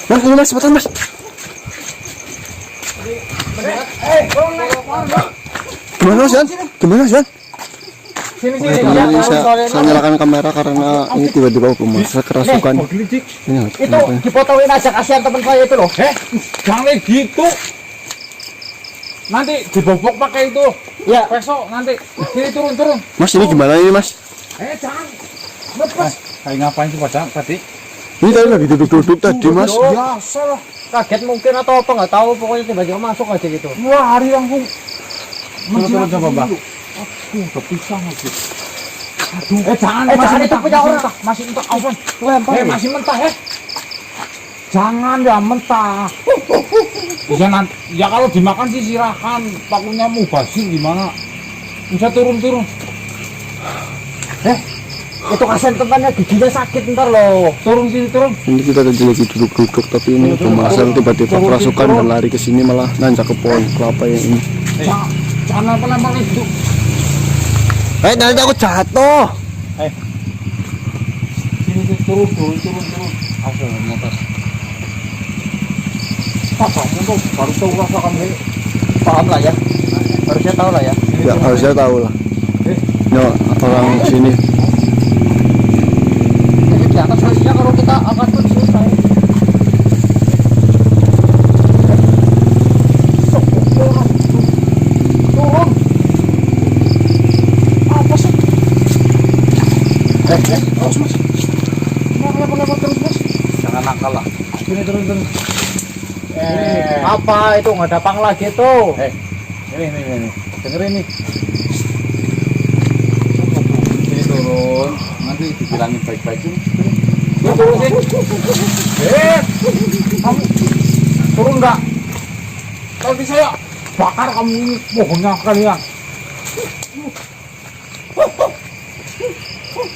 Mas, ini mas, cepetan mas. Gimana mas Yan? Gimana mas Yan? Sini Ini saya nyalakan kamera karena ini tiba-tiba saya kerasukan. Ini itu dipotongin aja, kasihan teman saya itu loh. Jangan gitu. Nanti dibobok pakai itu. Ya, Besok nanti. Sini turun. Mas ini gimana ini mas? Jangan. Lepas. Kayak ngapain sih tadi? Ini tadi lagi duduk-duduk tadi mas. Biasa lah. kaget mungkin atau apa nggak tahu, pokoknya tiba-tiba masuk aja gitu. Wah, hari langsung. Turun coba bang. Aduh, kepisah lagi. Aduh, jangan itu punya orang. Masih mentah, Alvan. Lempar. Masih mentah Jangan ya mentah. Bisa nanti, ya kalau dimakan sih silahkan. Pakunya mubazir gimana? Bisa turun. Itu kasihan temannya, giginya sakit ntar loh. Turun. Ini kita tadi lagi duduk-duduk tapi ini pembahasan tiba-tiba kerasukan dan lari ke sini malah nanjak ke pohon kelapa yang ini. Jangan apa-apa itu. Nanti aku jatuh. Sini turun. Asal motor. Kamu tuh baru tahu rasakan ini. Paham lah ya, harusnya tahu lah ya. Ya harusnya tahu lah. No, orang sini. Jadi di atas harusnya kalau kita angkat tuh susah. Turun. Apa sih? Terus mas. Kenapa terus mas? Jangan nakal lah. Sini turun. Apa itu nggak ada pang lagi tuh? Ini. Dengerin nih. Sini turun. Nanti dibilangin baik-baik sini. Turun sini. Kamu turun nggak? Nanti saya bakar kamu ini pohonnya kalian.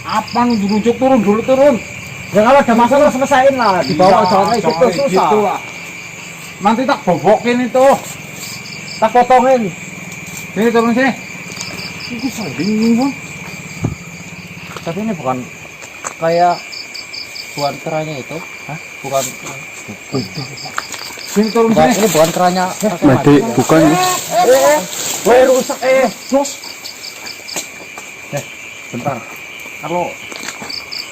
Apa nih dirujuk turun. Ya kalau ada masalah selesaiin lah, dibawa jalan itu susah. Lah. Nanti tak bobokin itu. Tak potongin. Sini turun sini. Itu saya bingung. Tapi ini bukan kayak bukan keranya itu, bukan. Sini turun sini. Ini bukan keranya. Mati, bukan. Rusak bos. Bentar. Kalau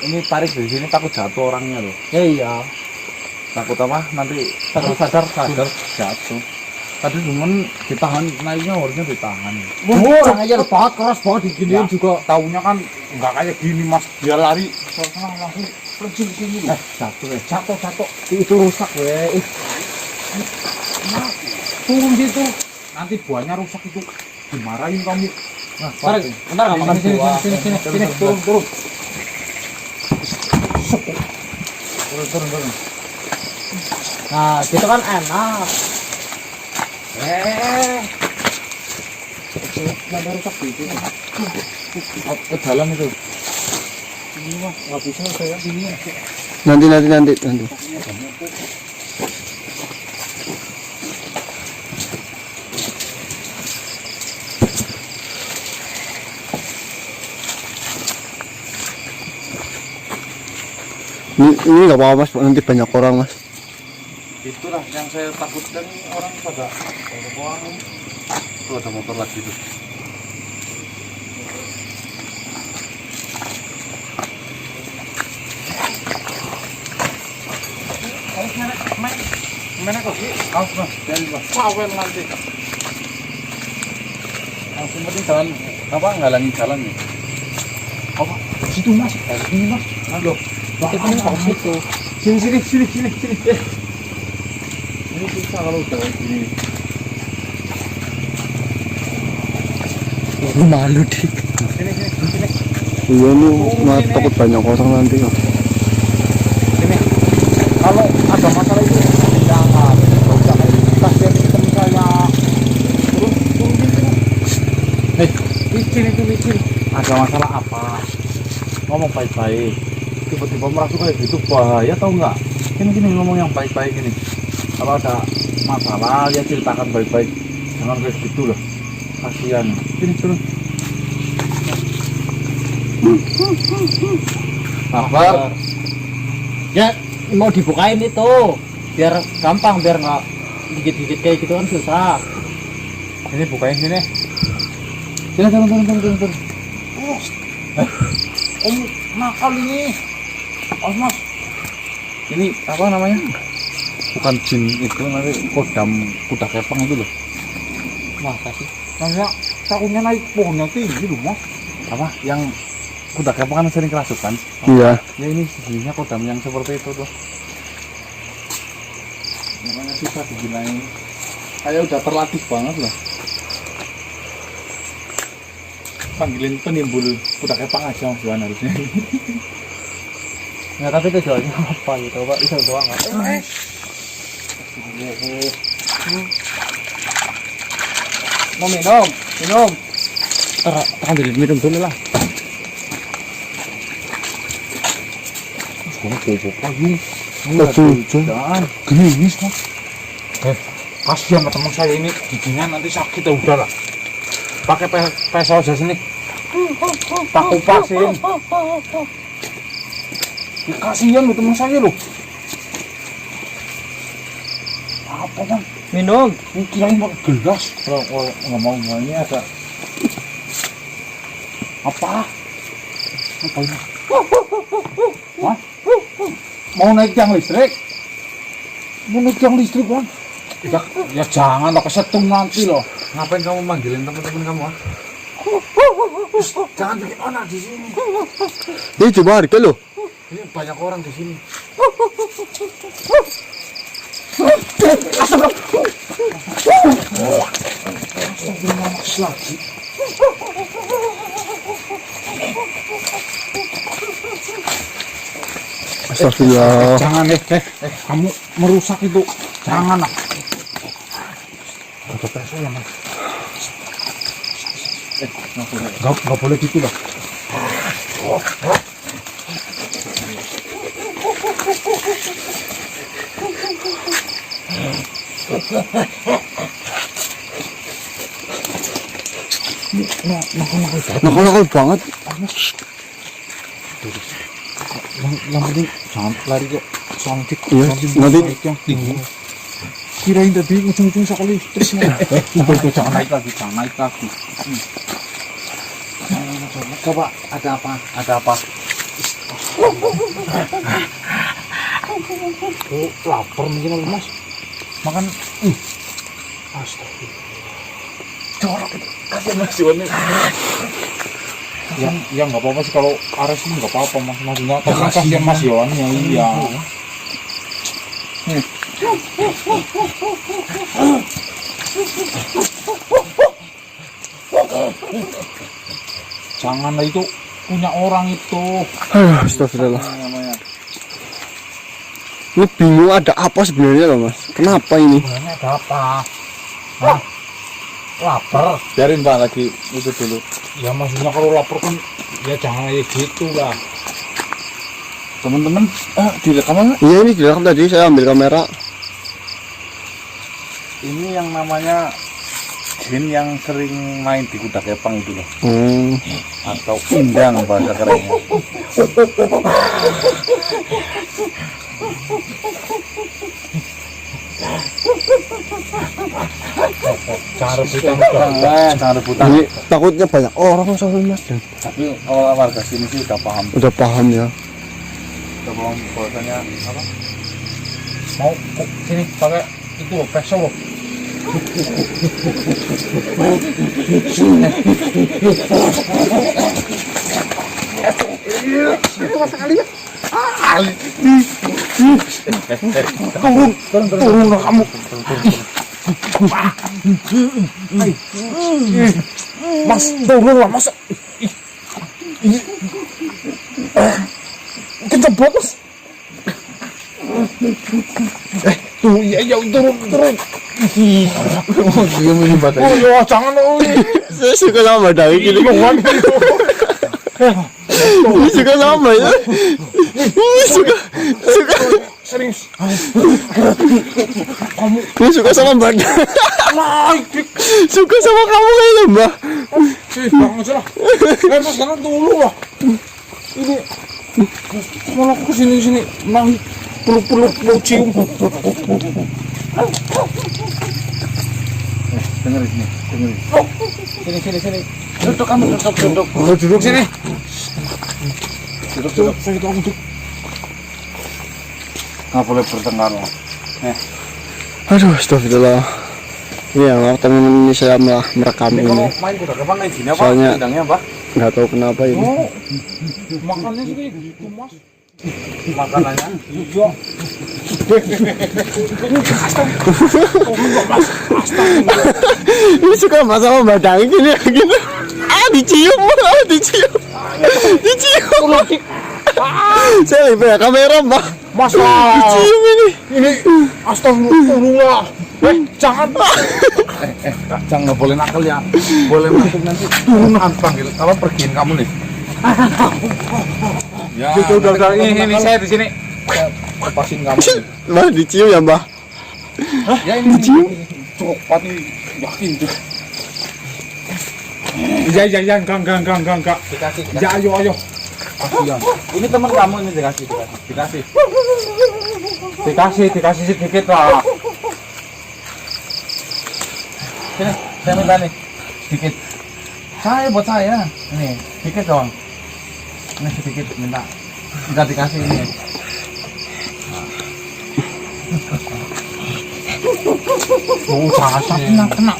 ini tarik dari sini takut jatuh orangnya loh. Iya. Takut apa? Nanti sadar jatuh. Tadi cuman ditahan, naiknya harusnya ditahan. Orang aja banget keras banget diginiin juga. Taunya kan nggak kayak gini mas, dia lari langsung pergi sini. Jatuh. Itu rusak weh. Turun situ. Nanti buahnya rusak itu dimarahin kamu. Nah, Bentar nggak makan buah. sini, turun. Turun. Nah, gitu kan enak. Nggak rusak gitu. Ke dalam itu. Ini mah nggak bisa saya sini. Nanti. Ini nggak apa-apa mas, nanti banyak orang mas. Itulah yang saya takutkan, orang pada orang. Tuh ada motor lagi tuh. Mana kok sih? Awas mas, jangan mas. Sawen nanti. Langsung penting jalan apa ngalangin jalan nih. Apa? Situ mas, ini mas. Halo. Itu kan situ. Sini. Ini susah kalau udah gini. Malu dik. Sini. Iya nih, mas takut banyak orang nanti. Sini. Kalau ada masalah itu jangan. Kasihan teman saya. Turun sini. Licin. Ada masalah apa? Ngomong baik-baik. Tiba-tiba merasa kayak gitu bahaya tau nggak? Gini ngomong yang baik-baik ini. Kalau ada masalah ya ceritakan baik-baik. Jangan kayak gitu loh. Kasihan. Sini turun. Kabar. Ya mau dibukain itu. Biar gampang, biar nggak gigit-gigit kayak gitu kan susah. Ini bukain sini. Sini turun. Om nakal ini. Oh mas. Ini apa namanya? Bukan jin itu, nanti kodam kuda kepang itu loh. Masa sih? Namanya takutnya naik pohonnya tinggi loh mas. Apa? Yang kuda kepang kan sering kerasukan. Iya. Ya ini sebenarnya kodam yang seperti itu tuh. Makanya susah diginain. Kayak udah terlatih banget lah. Panggilin penimbul kuda kepang aja mas Juan harusnya. Ya tapi tujuannya apa gitu Pak? Bisa doang nggak? Mau minum? Ambilin minum dulu lah. Kamu bobok lagi. Jangan. Gerimis mas. Kasihan teman saya ini giginya nanti sakit ya udahlah. Pakai pesel aja sini. Tak kupasin. Kasihan lu teman saya loh. Apa bang? Minum. Kirain mau gelas. Kalau nggak mau ini ada. Apa? Apa ini? Hah? Mau naik tiang listrik? Mau naik tiang listrik bang? Ya jangan lah, kesetung nanti loh. Ngapain kamu manggilin teman-teman kamu? Ah? Jangan bikin onar di sini. Ini coba harga lo. Ini banyak orang di sini. Astagfirullah lagi. Astagfirullah. Jangan kamu merusak itu. Jangan lah. Ada peso ya mas. Nggak boleh gitu lah. Nakal banget. Yang penting jangan lari kok. Soalnya Iya, nanti yang tinggi. Kirain tadi ujung-ujung sekali listrik. Itu jangan naik lagi. Coba ada apa? Oh, lapar mungkin lu mas. Makan. Astagfirullah. Jorok itu. Kasihan mas Iwan. Ya nggak apa-apa sih kalau Ares ini nggak apa-apa mas. Maksudnya kasihan mas Iwan ya iya. Janganlah itu punya orang itu. Astagfirullah. Namanya. Ini bingung ada apa sebenarnya loh mas? Kenapa ini? Sebenarnya ada apa? Hah? Lapar. Biarin pak lagi itu dulu. Ya maksudnya kalau lapar kan ya jangan kayak gitu lah. Teman-teman, direkam nggak? Iya ini direkam tadi saya ambil kamera. Ini yang namanya jin yang sering main di kuda kepang itu loh. Atau indang bahasa kerennya. Jangan rebutan. Ini takutnya banyak orang soalnya mas. Tapi kalau warga sini sih udah paham. Udah paham ya. Udah paham bahasanya apa? Mau sini pakai itu loh, peso loh. Turun kamu. Mas, turun lah mas. Ini kejebak mas. Tuh ya turun. Oh ya jangan Saya suka sama dari gini. Ini suka sama ya. Ini suka. serius. Ini suka sama mbak. Suka sama kamu kayaknya mbak. Bang aja lah. Mas jangan dulu lah. Ini malah kesini naik peluk cium. Dengerin nih, dengerin. Sini. Duduk kamu, duduk. Oh, duduk sini. Duduk. Saya tahu duduk. Nggak boleh bertengkar loh. Aduh, astagfirullah. Iya, teman ini saya merekam ini. Kalau main kuda kepang kayak gini apa? Soalnya- Tendangnya apa? Nggak tahu kenapa ini. Oh, makannya sih kayak gitu, Mas. Makanannya? Iya. Ini suka masalah badangi gini gitu. Dicium. Saya lihat ya kamera, Mbak. Masalah. Dicium ini. Ini astagfirullah. Jangan. Jangan, nggak boleh nakal ya. Boleh masuk nanti turunan panggil. Kalau pergiin kamu nih. Ya. Udah. Ini saya di sini. Lepasin kamu. Nih. Mbak dicium ya, Mbak. Ya ini copat nih, yakin tuh. Ya, enggak. Dikasih. Ya, ayo. Kasihan. Ini teman kamu ini dikasih. Dikasih sedikit lah. Sini, saya minta nih sedikit. Saya buat saya. Ini sedikit doang. Ini sedikit minta. Enggak dikasih ini. Oh, jangan kena.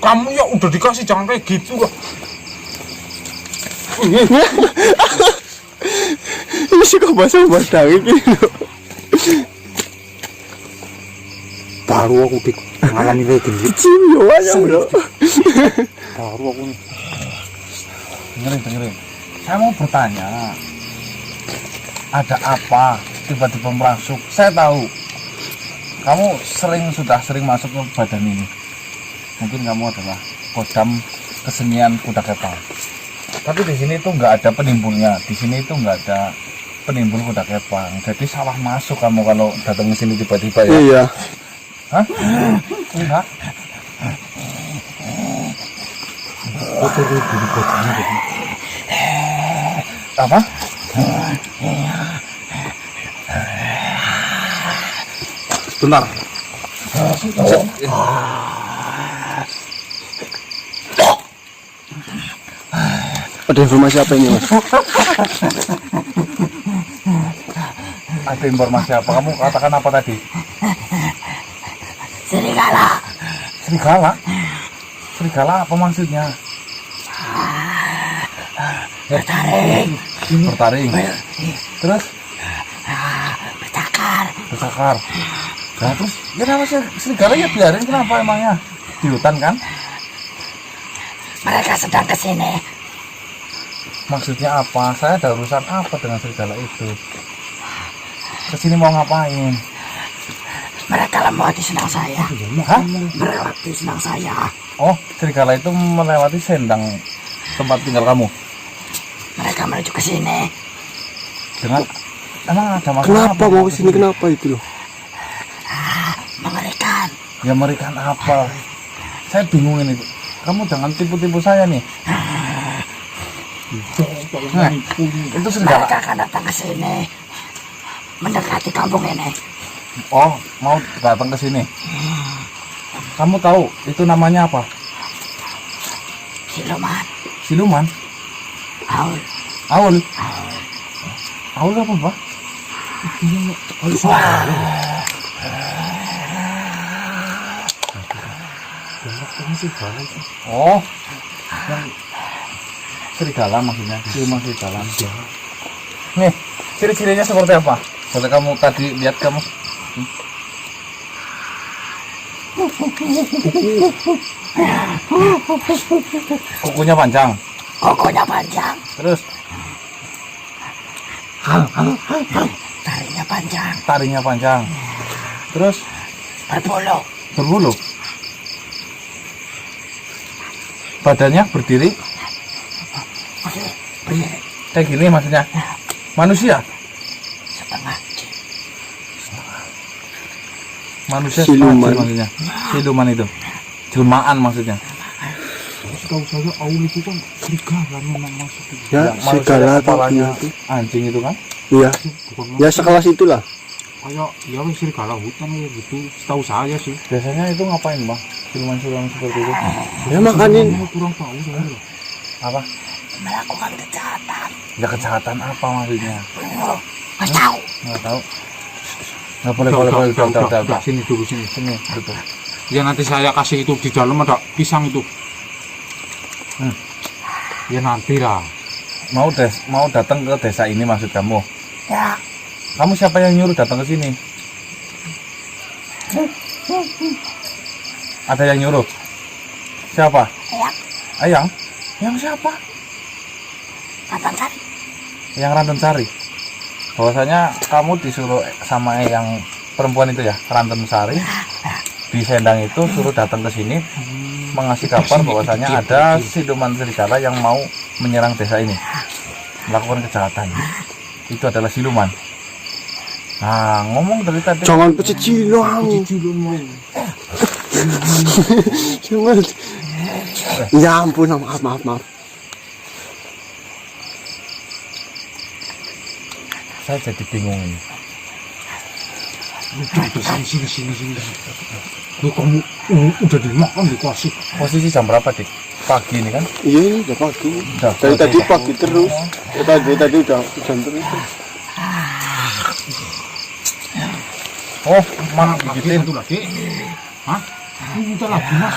Kamu ya udah dikasih, jangan kayak gitu lah. Ini suka masalah badangi gini loh. Baru aku mengalami kayak gini. Dicium ya, aja, Bro. Baru aku nih. Dengerin. Saya mau bertanya. Ada apa tiba-tiba merasuk? Saya tahu. Kamu sudah sering masuk ke badan ini. Mungkin kamu adalah kodam kesenian kuda kepang. Tapi di sini tuh nggak ada penimbulnya. Di sini tuh nggak ada penimbul kuda kepang. Jadi salah masuk kamu kalau datang ke sini tiba-tiba ya. Iya. Hah? Enggak. Apa? Bentar. Ada informasi apa ini, Mas? Ada informasi apa? Kamu katakan apa tadi? Serigala. Serigala apa maksudnya? Bertaring. Terus? Bercakar. Nah, terus kenapa sih serigala ya biarin, kenapa emangnya? Di hutan kan? Mereka sedang kesini. Maksudnya apa? Saya ada urusan apa dengan serigala itu? Kesini mau ngapain? Mereka melewati sendang saya. Hah? Melewati sendang saya. Oh, serigala itu melewati sendang tempat tinggal kamu. Mereka menuju ke sini. Dengan emang ada masalah? Kenapa mau kesini? Kenapa itu loh? Mengerikan. Ya merikan apa? Saya bingung ini. Kamu jangan tipu-tipu saya nih. Nah, itu serigala. Mereka akan datang ke sini. Mendekati kampung ini. Oh, mau datang ke sini. Kamu tahu itu namanya apa? Siluman. Siluman? Aul. Aul? Aul apa, Pak? Oh, yang serigala maksudnya, siluman serigala. Nih, ciri-cirinya seperti apa? Boleh kamu tadi lihat kamu? Kukunya panjang. Kokonya panjang. Terus Taringnya panjang. taringnya panjang. Terus Berbulu. berbulu. Badannya berdiri Berdiri. kayak gini maksudnya. Manusia. Setengah. Manusia Siluman. setengah maksudnya. Siluman itu. Jelmaan maksudnya. Setahu saya Aul itu kan serigala memang masuk itu. Ya, Manusia serigala atau kepalanya itu. anjing itu kan. Iya. Ya sekelas itulah. kayak ya wis serigala hutan ya gitu. Setahu saya sih. Biasanya itu ngapain bang? Siluman-siluman seperti itu? Ya makanin. Kurang tahu sebenarnya. Apa? Melakukan kejahatan. Ya kejahatan apa maksudnya? Nggak tahu. Nggak tahu. Nggak boleh. Udah, sini dulu sini. Sini, betul. Ya nanti saya kasih itu di dalam ada pisang itu. Ya nanti lah. Mau datang ke desa ini maksud kamu? Ya, Kamu siapa yang nyuruh datang ke sini? Ada yang nyuruh? Siapa? Ayang, Ayang? Yang siapa? Nathan Sari. Yang Ranten Sari. Bahwasanya kamu disuruh sama yang perempuan itu ya, Ranten Sari. Di Sendang itu suruh datang ke sini mengasih kabar bahwasanya ada siluman serigala yang mau menyerang desa ini, melakukan kejahatan. Itu adalah siluman. Nah, ngomong dari tadi. Jangan pecicilan. Jangan. Ya ampun, maaf. Saya jadi bingung ini. Sini. Lu kamu udah dimakan dikasih. Posisi jam berapa, Dik? Pagi ini kan? Iya, ini udah pagi. Udah, Dari tadi pagi terus. Ya, tadi udah hujan terus. Oh, mana gigitin? Satu lagi. Hah? Minta lagi mas.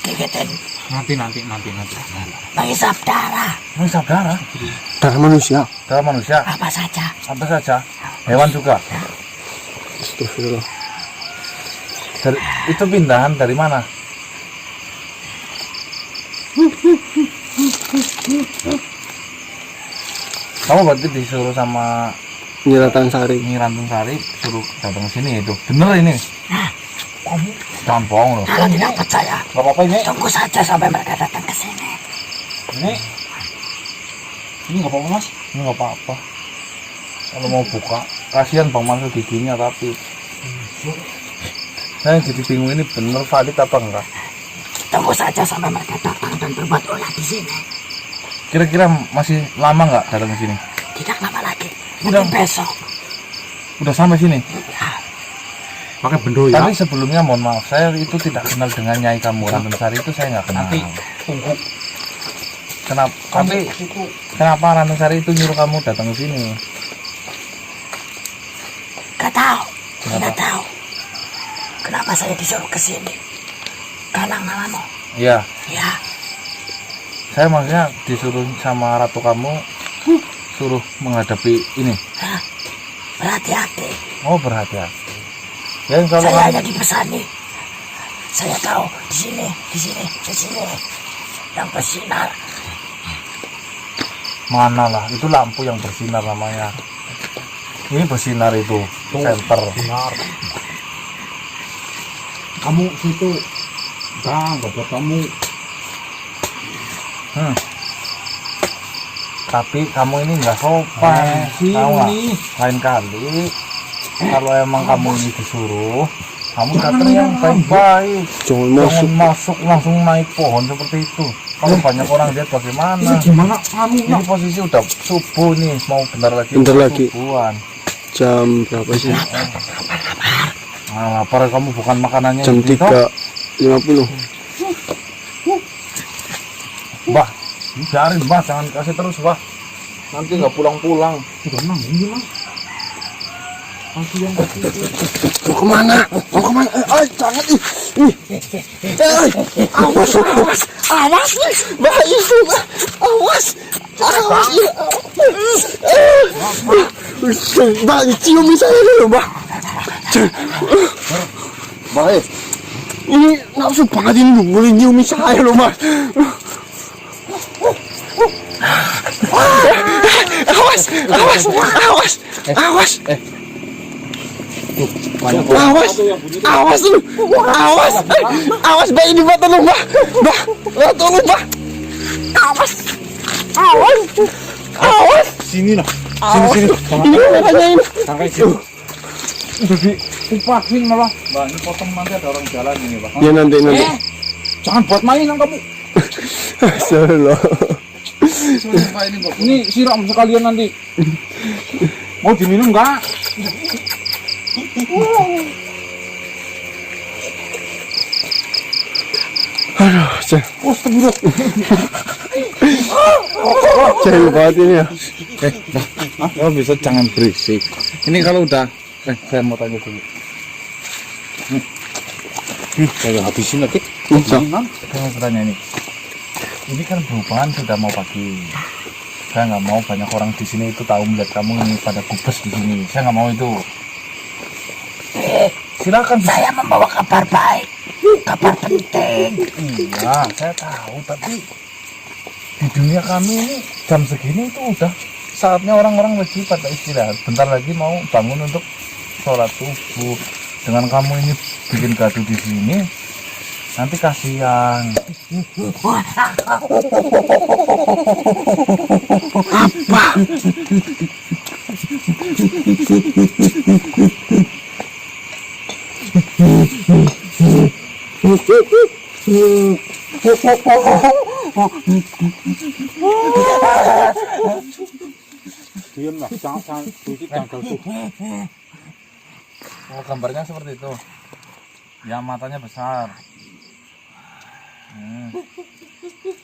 Gigitin. Nanti. Menghisap darah. Menghisap darah? Darah manusia. Darah manusia? Apa saja. Apa saja? Hewan juga? Astagfirullah. Itu pindahan dari mana? Kamu berarti disuruh sama Nyiratan Sari. Nyi Ranten Sari suruh datang ke sini itu. Bener ini? Kamu jangan bohong loh. Kalau tidak percaya, Gak apa-apa ini. tunggu saja sampai mereka datang ke sini. Ini nggak apa-apa mas. Ini nggak apa-apa. Kalau mau buka, kasihan Bang Mansur giginya tapi. Saya jadi bingung ini bener valid apa enggak? Tunggu saja sampai mereka datang dan berbuat ulah di sini. Kira-kira masih lama nggak datang ke sini? Tidak lama lagi. Mungkin besok. Udah sampai sini. Pakai bendo ya. Tapi sebelumnya mohon maaf, saya itu tidak kenal dengan Nyai kamu Ranten Sari itu saya nggak kenal. Nanti tunggu. Kenapa Ranten Sari itu nyuruh kamu datang ke sini? Gak tahu. Kenapa? Tidak tahu. Kenapa saya disuruh ke sini? Karena namamu. Iya, Ya, saya maksudnya disuruh sama ratu kamu suruh menghadapi ini. berhati-hati. Oh, berhati-hati. Ya kalau Saya kamu hanya dipesani. Saya tahu di sini yang bersinar. mana lah, itu lampu yang bersinar namanya. Ini bersinar itu, center. Benar. Kamu situ. Enggak buat kamu. Tapi kamu ini nggak sopan, sini. tahu nggak? Lain kali, kalau emang kamu ini disuruh, kamu datang yang baik-baik. Jangan masuk. Jangan masuk langsung naik pohon seperti itu. Kalau banyak orang lihat bagaimana? Ini gimana kamu? Ini posisi udah subuh nih, mau bentar lagi. Bentar lagi. Subuhan. Jam berapa sih? Nah, lapar kamu bukan makanannya. Jam ini, toh? 3.50. Mbah, biarin Mbah, jangan kasih terus Mbah. Nanti nggak pulang-pulang. Udah nangis mas. Mau kemana? Jangan awas. Bahaya itu, awas. Mbak, cium saya dulu, Mbak. Baik. Ini nafsu banget ini, boleh nyium saya loh, Mas. Awas. Awas, Mbak, ini Mbak, tolong, Mbak. Tolong, Mbak. Awas. Sini lah. Sini. Ini makanya ini. Sampai situ. Udah diupahin malah. Mbak, ini potong nanti ada orang jalan ini Pak. Ya nanti. Jangan buat mainan kamu. Astagfirullah. Sumpah ini Mbak. Ini siram sekalian nanti. Mau diminum nggak? Aduh, Ceng. Oh, astagfirullah. Ceng banget ini ya. Kalau bisa jangan berisik. Ini kalau udah, saya mau tanya dulu. Saya habisin lagi. Jangan. Saya mau bertanya ini. Ini kan berhubungan sudah mau pagi. Saya nggak mau banyak orang di sini itu tahu melihat kamu ini pada gubes di sini. Saya nggak mau itu. Silakan. Saya membawa kabar baik, kabar penting. Iya, saya tahu. Tapi di dunia kami ini jam segini itu udah saatnya orang-orang lagi pada istirahat. Bentar lagi mau bangun untuk sholat subuh. Dengan kamu ini bikin gaduh di sini, nanti kasihan. Diam lah, jangan berisik, jangan ganggu. Oh, gambarnya seperti itu. Ya, matanya besar.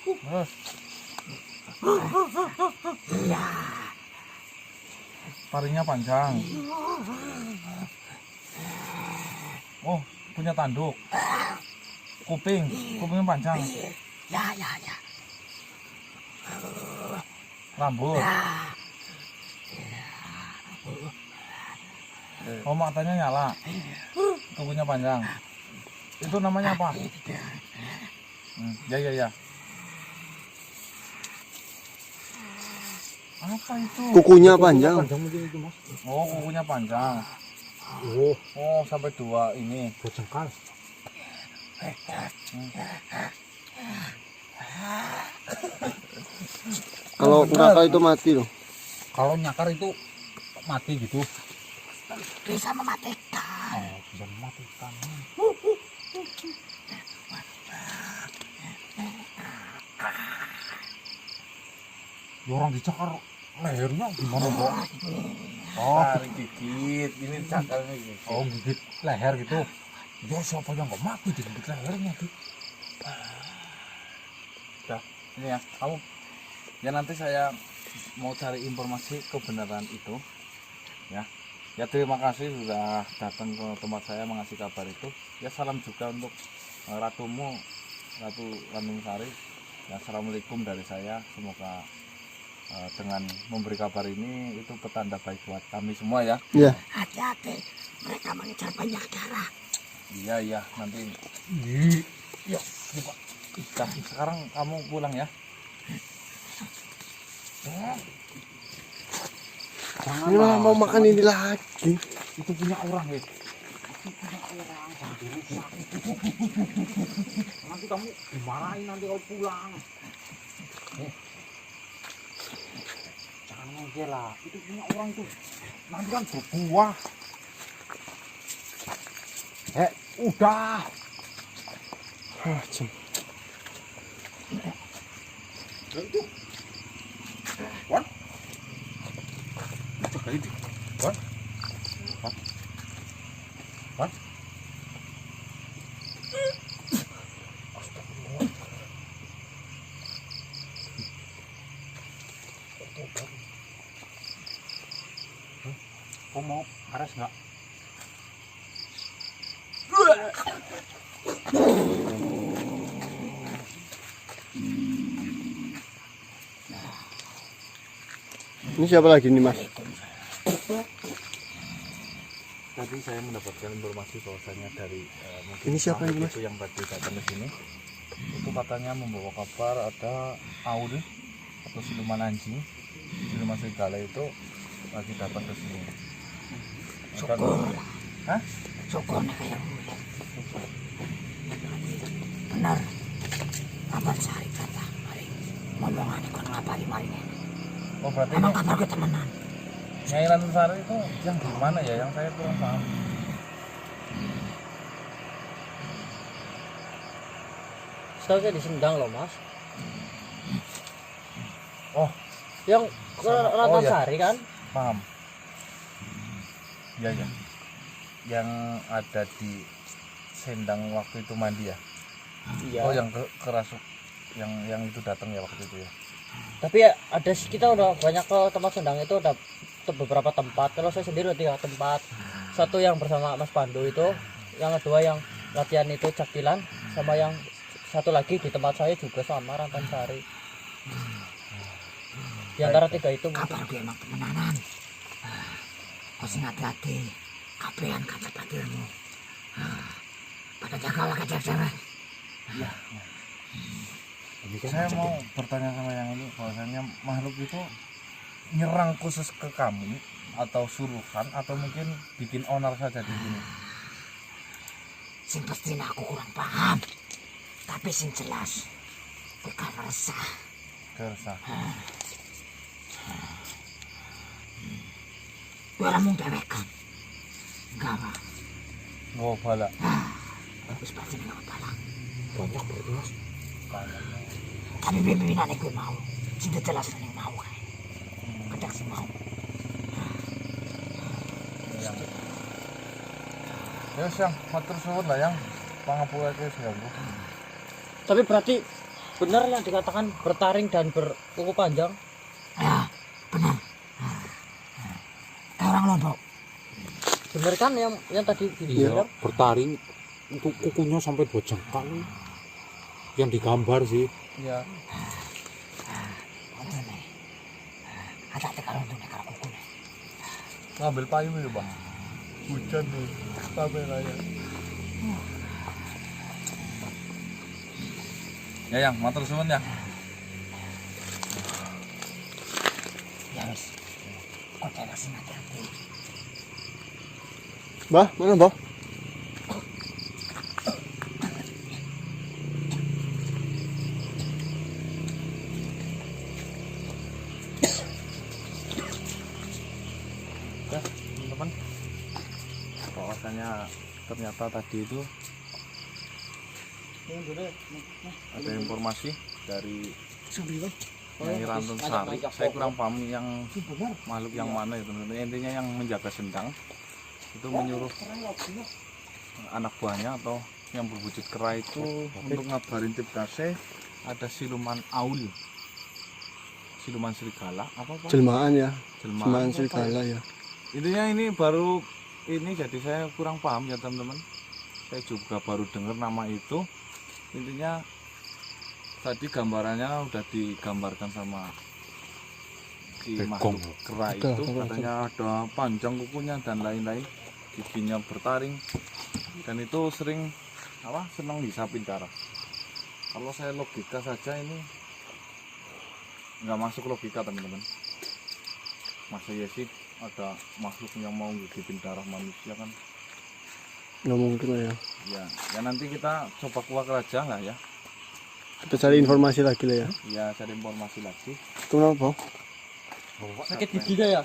Terus. Taringnya panjang. Oh, punya tanduk. Kupingnya panjang. Ya. Rambut. Oh, matanya nyala. Kukunya panjang. Itu namanya apa? Ya. Apa itu? Kukunya panjang. Oh, kukunya panjang. Oh, sampai 2 ini. Bojengkal. Kalau ngakal itu mati loh. Kalau nyakar itu mati gitu. Bisa mematikan. Oh, bisa mematikan. Ya orang dicakar lehernya gimana, Bro? Oh, Tarik dikit. Ini cakalnya gitu. oh gigit leher gitu. Ya siapa yang nggak mati digigit lehernya tuh? Ini ya, kamu. Ya nanti saya mau cari informasi kebenaran itu. Ya terima kasih sudah datang ke tempat saya mengasih kabar itu. Ya salam juga untuk ratumu, Ratu Landung Sari. Ya, assalamualaikum dari saya. Semoga dengan memberi kabar ini itu petanda baik buat kami semua ya. Iya. Hati-hati, mereka mengejar banyak darah. Iya nanti. Iya. Nah, sekarang kamu pulang ya. Jangan Ini malah mau makan ini lagi. itu punya orang ya. Nanti kamu dimarahin nanti kalau pulang. Jangan ngejel lah, itu punya orang tuh. Nanti kan berbuah. Udah. Ah, Ceng. Itu. Wan. Coba ini. Wan. Kau mau aras nggak? Ini siapa lagi nih, Mas? Tadi saya mendapatkan informasi bahwasanya dari mungkin Ini siapa ini, Mas? itu yang tadi datang ke sini. Itu katanya membawa kabar ada auri atau siluman anjing, siluman serigala itu lagi datang ke sini. Syukur. Hah? Syukur nih kayak benar. Kabar sehari kata mari ngomongan ikut ngabari mari ini. Oh berarti Emang ini kabar gue temenan. Nyai Landung Sari itu yang di mana ya? Yang saya kurang paham. Saya di Sendang loh mas. Oh, Yang ke Sama- Ratna oh, ya. Sari kan? paham. Iya ya. Yang ada di sendang waktu itu mandi ya. Iya. Oh yang kerasuk yang itu datang ya waktu itu ya. Tapi ya ada kita udah banyak ke tempat sendang itu ada beberapa tempat. Kalau saya sendiri udah 3 tempat. Satu yang bersama Mas Pandu itu, yang kedua yang latihan itu Cakilan, sama yang satu lagi di tempat saya juga sama Rantansari. Di antara 3 itu mungkin. Kabar gue emang temenanan. Kau sing hati-hati. Kapean kaca patirmu. Pada jagalah kaca cewek. Saya mau bertanya sama yang ini, bahwasanya makhluk itu nyerang khusus ke kami atau suruhan atau mungkin bikin onar saja di sini. Sing pastinya aku kurang paham. Tapi sing jelas. Gue kan resah. Kerasa. Gue ramung dewekan. Enggak apa. Wow bala. Terus pasti nggak balang. Banyak berarti mas. Tapi pimpinan gue mau. Cinta jelas yang mau kan. Kadang sih mau. Ya siang, matur suwun lah yang pangapura ke segala. Tapi berarti benar yang dikatakan bertaring dan berkuku panjang. Ya, benar. Kayak orang Lombok. Benar kan yang tadi Iya, dibilang? bertaring untuk kukunya sampai 2 jengkal. Yang digambar sih. Iya. Hati-hati kalau untuk nekar kuku nih. Ngambil payung itu bang. Hujan nih, sampai raya. Ya yang, matur suwun ya. Ya wis. Kau jangan sih hati-hati. Bah, mana bah? Ya teman-teman, bahwasanya ternyata tadi itu ada informasi dari Nyai Rantansari. Saya kurang paham yang makhluk yang mana ya teman-teman. Intinya yang menjaga sendang itu menyuruh anak buahnya atau yang berwujud kera itu untuk ngabarin Tipkase ada siluman aul, siluman serigala apa pak? Jelmaan ya. Jelmaan Jelmaan serigala ya. Intinya ini baru ini, jadi saya kurang paham ya teman-teman. Saya juga baru dengar nama itu. Intinya tadi gambarannya udah digambarkan sama si makhluk kera itu, katanya ada panjang kukunya dan lain-lain, giginya bertaring, dan itu sering senang disapin darah. Kalau saya logika saja ini nggak masuk logika teman-teman. Masa ya sih ada makhluk yang mau ngigipin darah manusia kan? Nggak mungkin lah ya. Ya nanti kita coba keluar aja lah ya. Kita cari informasi lagi lah ya. Ya cari informasi lagi. Itu kenapa? Sakit gigi ya?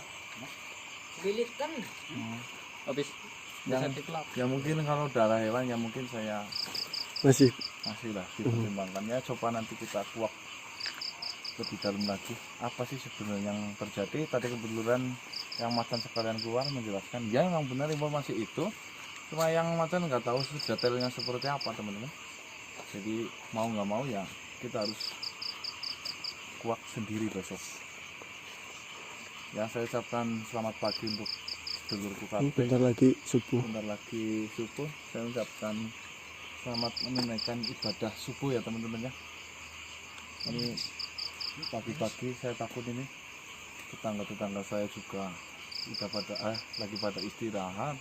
Lilit kan. Habis Yang, ya mungkin kalau darah hewan ya mungkin saya Masih. lah dipertimbangkan ya. Coba nanti kita kuak lebih dalam lagi. Apa sih sebenarnya yang terjadi? Tadi kebetulan yang macan sekalian keluar menjelaskan ya memang benar informasi itu. Cuma yang macan nggak tahu sih detailnya seperti apa teman-teman. Jadi mau nggak mau ya kita harus kuak sendiri besok. Ya saya ucapkan selamat pagi untuk sedulurku kabeh. Bentar lagi subuh. Bentar lagi subuh, saya ucapkan selamat menunaikan ibadah subuh ya teman-teman ya. Ini pagi-pagi saya takut ini tetangga-tetangga saya juga udah lagi pada istirahat.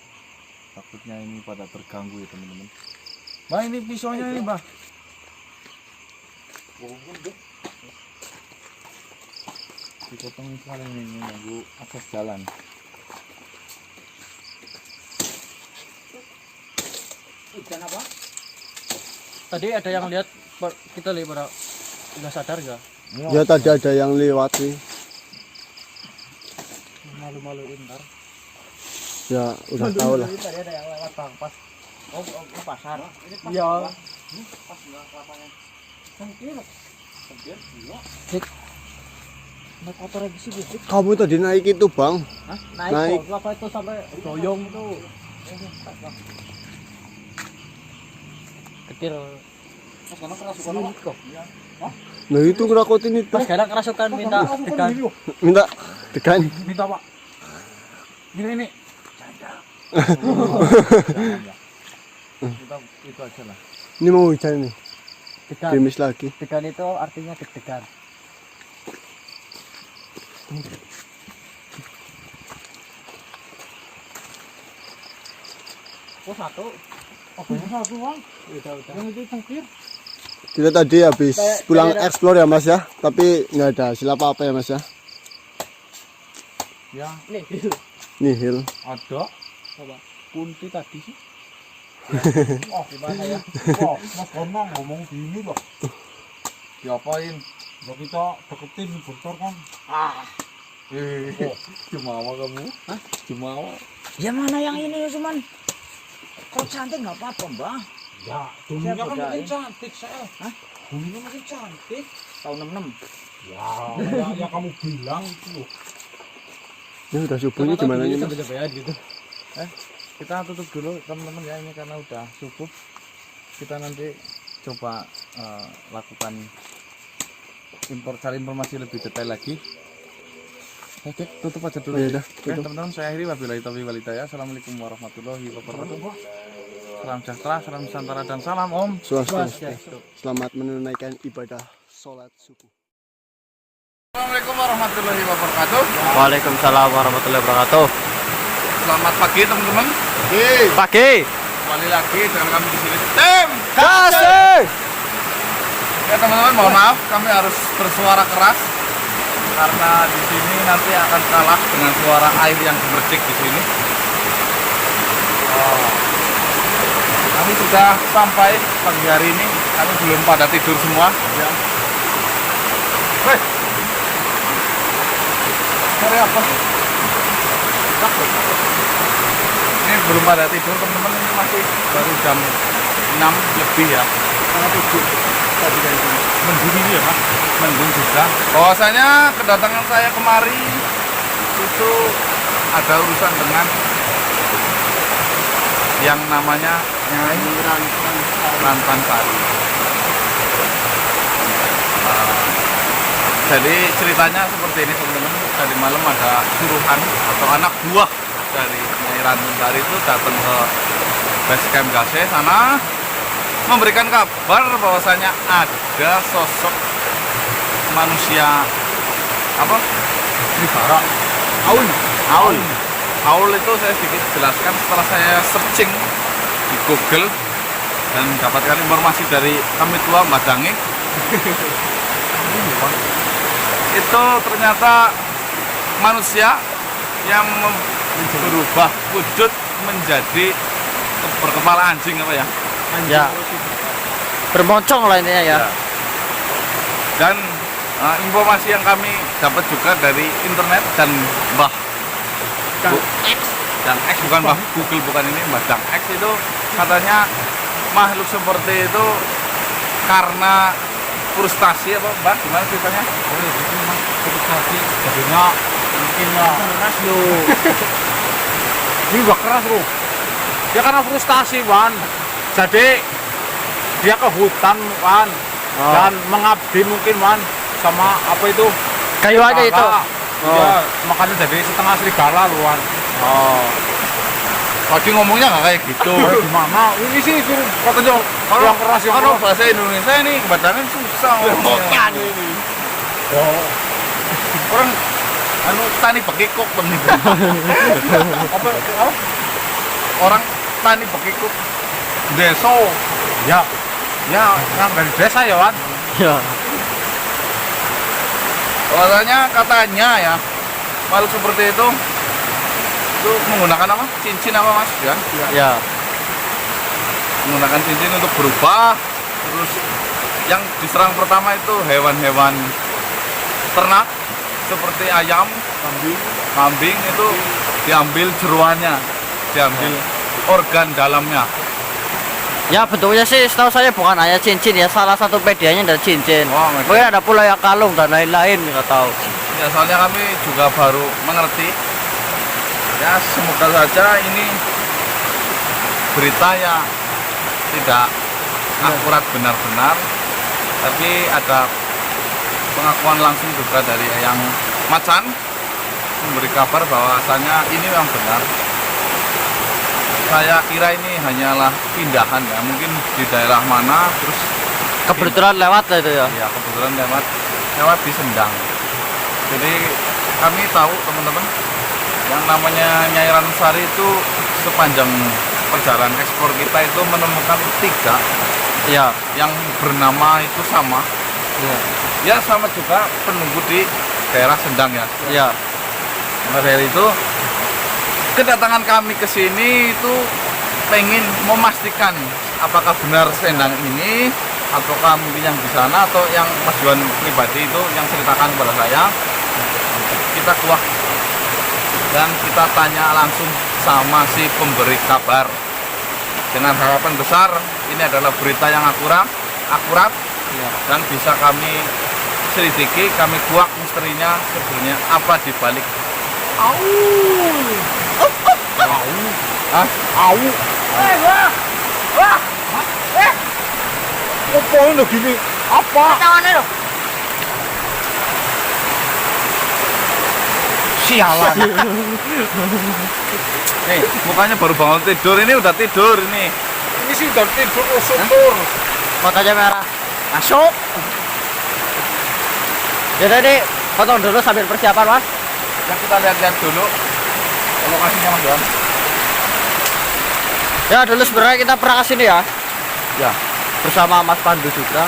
Takutnya ini pada terganggu ya teman-teman. Bah ini pisaunya ini bah. Dipotong sekali ini mengganggu akses jalan. Ikan apa? Tadi ada yang lihat kita lihat pada nggak sadar nggak? Ya tadi ada yang lewat nih. Malu-maluin ntar. Ya udah tahu lah. Tadi ada yang lewat bang pas. Oh pasar. Iya. Pas nggak kelapanya. Sempir. Sempir. Iya. naik motor lagi sih gitu. Kamu tadi naik itu bang. Hah? Naik. Naik kok apa itu sampai doyong itu. Ketir. Mas karena kerasukan apa? Kok. Nah itu ngerakotin itu. Mas kadang kerasukan minta tekan. Minta tekan. Minta pak. Ini. Kita itu aja lah. Ini mau hujan nih. Tekan. Demis lagi. Tekan itu artinya deg-degan. Oh satu. Oh banyak satu bang. Udah. Yang itu cangkir. Kita tadi habis Kayak- pulang kayak ada- explore ya mas ya. Tapi nggak ada hasil apa-apa ya mas ya. Ya Nih. Nihil. ada. Coba. Kunti tadi sih. Oh gimana ya? Wah, Mas Konang ngomong gini loh. Diapain? Udah kita deketin bentar kan. Jumawa kamu? Hah? Jumawa? Ya mana yang ini cuman kalau cantik nggak apa-apa mbak. Ya, dunia kan godain. makin cantik saya. Hah? Dunia makin cantik. Tahun 66. Ya kamu bilang itu loh. Ya udah subuhnya gimana nih mas? Coba-coba gitu. Kita tutup dulu teman-teman ya, ini karena udah subuh. Kita nanti coba lakukan cari informasi lebih detail lagi. Oke, tutup aja dulu. Ya udah, Oke, tutup. teman-teman, saya akhiri wabillahi taufiq wal hidayah. Assalamualaikum warahmatullahi wabarakatuh. Salam sejahtera, salam Nusantara dan salam Om. Swastiastu. Selamat menunaikan ibadah sholat subuh. Assalamualaikum warahmatullahi wabarakatuh. Waalaikumsalam warahmatullahi wabarakatuh. Selamat pagi teman-teman. Pagi. Kembali lagi dengan kami di sini. Tim. Kasih. Ya teman-teman, mohon maaf kami harus bersuara keras karena di sini nanti akan kalah dengan suara air yang gemercik di sini. Kami sudah sampai pagi hari ini. Kami belum pada tidur semua. Ya. Hei. Cari apa sih? Ini belum pada tidur teman-teman, ini masih baru jam 6 lebih ya. Karena 7 tadi kayak gini. Mendung ini ya mas? Mendung juga. Bahwasanya kedatangan saya kemari itu ada urusan dengan yang namanya Nyai Rantansari. Jadi ceritanya seperti ini teman-teman. Tadi malam ada suruhan atau anak buah dari Nyai Rantansari itu datang ke base camp Gase sana memberikan kabar bahwasanya ada sosok manusia apa? Negara. Aul itu saya sedikit jelaskan setelah saya searching di Google dan mendapatkan informasi dari kami tua Mbak Dangi. Itu ternyata manusia yang berubah wujud menjadi berkepala anjing apa ya? Ya. Bermoncong lah intinya ya. Dan informasi yang kami dapat juga dari internet dan Mbah dan X bukan Mbah Google, bukan ini Mbah Dang X itu katanya makhluk seperti itu karena frustasi apa Mbak, gimana ceritanya? Oh ya, jadi memang frustasi jadinya mungkin ya keras lo. Ini udah keras lo. Dia karena frustasi Wan. Jadi dia ke hutan Wan dan mengabdi mungkin Wan sama apa itu Kayu aja itu. Ya, makanya jadi setengah serigala lu Wan. Tadi ngomongnya nggak kayak gitu. Gimana? Ini sih katanya Kalau yang keras yang kalau keras. bahasa Indonesia ini badannya susah ngomongnya. Oh. Orang anu tani bekikuk temen. Apa? Orang tani bekikuk deso. Ya. Ya, orang dari desa ya Wan. Ya. Bahwasanya katanya ya makhluk seperti itu menggunakan apa? Cincin apa mas? Ya, Ya. menggunakan cincin untuk berubah. Terus yang diserang pertama itu hewan-hewan ternak seperti ayam, kambing itu diambil jeruannya, diambil organ dalamnya. Ya bentuknya sih setahu saya bukan hanya cincin ya, salah satu medianya dari cincin. Oh, media. Mungkin ada pula yang kalung dan lain-lain nggak tahu. Ya soalnya kami juga baru mengerti. Ya semoga saja ini berita ya tidak akurat benar-benar, tapi ada pengakuan langsung juga dari yang Macan memberi kabar bahwasanya ini memang benar. Saya kira ini hanyalah pindahan ya, mungkin di daerah mana terus Kebetulan lewat lah itu ya. ya kebetulan lewat di Sendang. Jadi kami tahu teman-teman, yang namanya Nyai Ratnasari itu sepanjang perjalanan ekspor kita itu menemukan 3 Iya. yang bernama itu sama. Iya. Ya sama juga penunggu di daerah Sendang ya. Iya. Maka dari itu kedatangan kami ke sini itu pengen memastikan apakah benar Sendang ini ataukah mungkin yang di sana atau yang Mas Juan pribadi itu yang ceritakan kepada saya. Kita kuah dan kita tanya langsung sama si pemberi kabar dengan harapan besar ini adalah berita yang akurat dan bisa kami selidiki, kami kuak misterinya sebenarnya apa di balik Apa ini gini? Apa? Sialan. nih mukanya baru bangun tidur, ini udah tidur ini. Ini sih udah tidur usutur. Matanya merah. Masuk. Jadi ini potong dulu sambil persiapan Mas. Ya kita lihat-lihat dulu lokasinya Mas Juan. Ya dulu sebenarnya kita pernah kesini ya. Ya. Bersama Mas Pandu juga.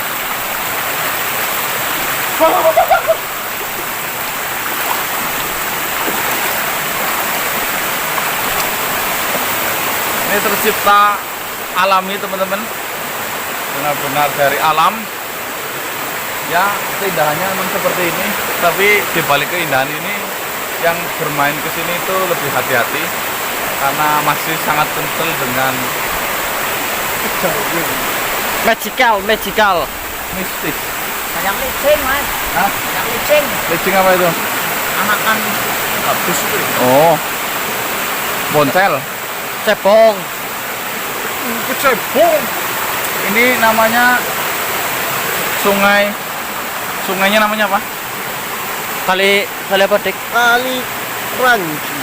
Ini tercipta alami teman-teman, benar-benar dari alam. Ya keindahannya memang seperti ini, tapi di balik keindahan ini yang bermain ke sini itu lebih hati-hati karena masih sangat kental dengan Magical. mistis. Yang licin Mas, Hah? yang licin, Licing apa itu? anakan habis itu. Oh, Bonsel. Cepong. Kecebong. Ini namanya sungainya namanya apa? Kali apa dik? Kali Kranji.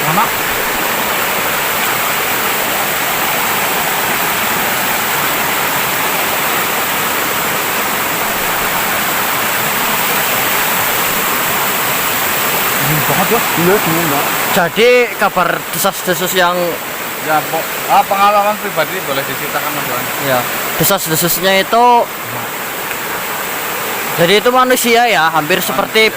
Mana? Iya, semua. Jadi kabar desas-desus yang Ya, pengalaman pribadi boleh diceritakan Mas Johan. ya desas-desusnya itu jadi itu manusia ya hampir seperti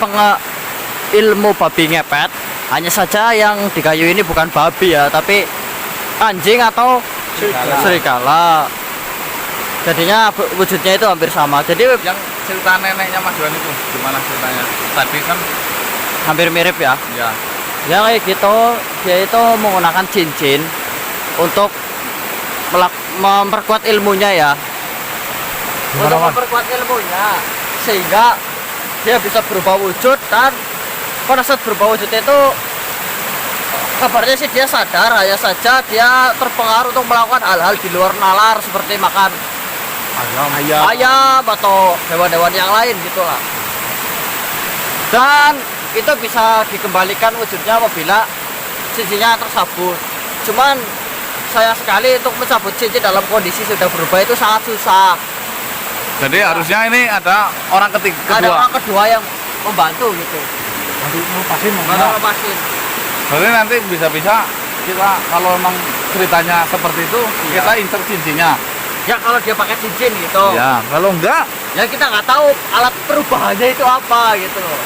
ilmu babi ngepet, hanya saja yang di kayu ini bukan babi ya tapi anjing atau serigala. Jadinya wujudnya itu hampir sama, jadi Yang cerita neneknya Mas Johan itu gimana ceritanya? Tadi kan hampir mirip ya. ya Ya kayak gitu, dia itu menggunakan cincin untuk memperkuat ilmunya ya. Untuk memperkuat ilmunya sehingga dia bisa berubah wujud, dan pada saat berubah wujud itu kabarnya sih dia sadar, hanya saja dia terpengaruh untuk melakukan hal-hal di luar nalar seperti makan ayam atau hewan-hewan yang lain gitulah. Dan itu bisa dikembalikan wujudnya apabila cincinnya tersabut. Cuman sayang sekali untuk mencabut cincin dalam kondisi sudah berubah itu sangat susah. jadi harusnya ini ada orang Ada kedua. orang kedua yang membantu gitu. Lepasin Ada lepasin. Jadi nanti bisa-bisa kita kalau memang ceritanya seperti itu kita insert cincinnya. Ya kalau dia pakai cincin gitu. Ya, kalau enggak Ya kita nggak tahu alat perubahannya itu apa gitu loh.